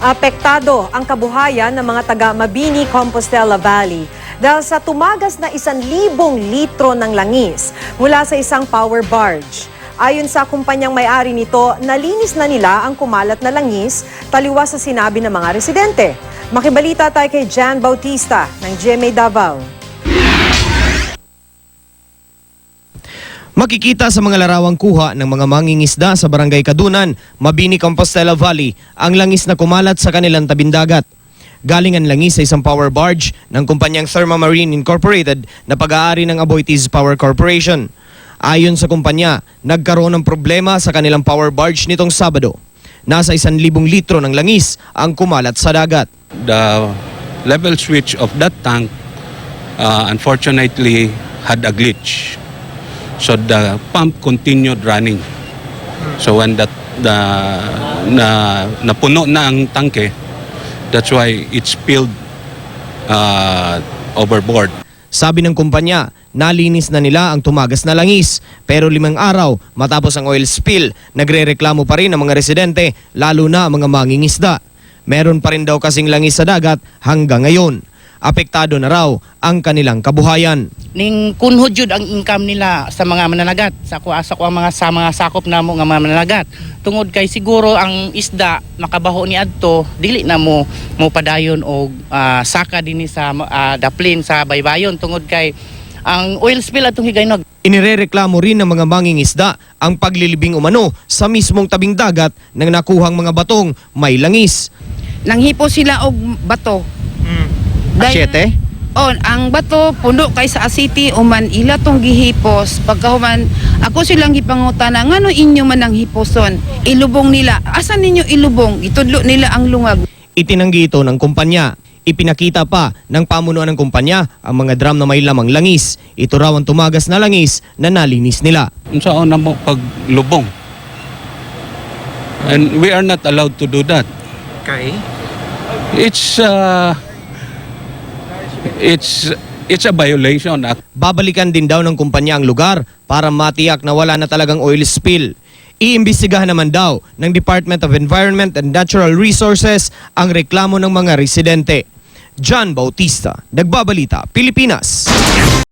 Apektado ang kabuhayan ng mga taga Mabini, Compostela Valley dahil sa tumagas na 1,000 litro ng langis mula sa isang power barge. Ayon sa kumpanyang may-ari nito, nalinis na nila ang kumalat na langis taliwas sa sinabi ng mga residente. Makibalita tayo kay Jan Bautista ng GMA Davao. Makikita sa mga larawang kuha ng mga mangingisda sa Barangay Kadunan, Mabini, Compostela Valley, ang langis na kumalat sa kanilang tabindagat. Galing ang langis sa isang power barge ng kumpanyang Thermamarine Incorporated na pag-aari ng Aboitiz Power Corporation. Ayon sa kumpanya, nagkaroon ng problema sa kanilang power barge nitong Sabado. Nasa 1,000 litro ng langis ang kumalat sa dagat. The level switch of that tank unfortunately had a glitch. So the pump continued running. So when napuno na ang tangke, that's why it spilled overboard. Sabi ng kumpanya, nalinis na nila ang tumagas na langis. Pero 5 araw matapos ang oil spill, nagrereklamo pa rin ang mga residente, lalo na ang mga mangingisda. Meron pa rin daw kasing langis sa dagat hanggang ngayon. Apektado na raw ang kanilang kabuhayan. Ning kunhod jud ang income nila sa mga mananagat, sa mga sakop namo nga mga mananagat. Tungod kay siguro ang isda makabaho ni adto, dili na mo padayon og saka dinhi sa daplin sa baybayon tungod kay ang oil spill atong higaynog. Inirereklamo rin ng mga mangingisda ang paglilibing umano sa mismong tabing dagat ng nakuhang mga batong may langis. Nanghipo sila og bato. Asyete? Ang bato pundo kay sa city uman ila tong gihipos pagkahuman ako silang gipangutana ngano inyo man ang hiposon ilubong nila asan ninyo ilubong itudlo nila ang lungag. Itinanggi ito ng kumpanya. Ipinakita pa ng pamunuan ng kumpanya ang mga drum na may lamang langis. Ito raw ang tumagas na langis na nalinis nila. Saan na mo paglubong? And we are not allowed to do that. Okay. It's a violation. Babalikan din daw ng kumpanya ang lugar para matiyak na wala na talagang oil spill. Iimbestigahan naman daw ng Department of Environment and Natural Resources ang reklamo ng mga residente. Jan Bautista, Nagbabalita, Pilipinas.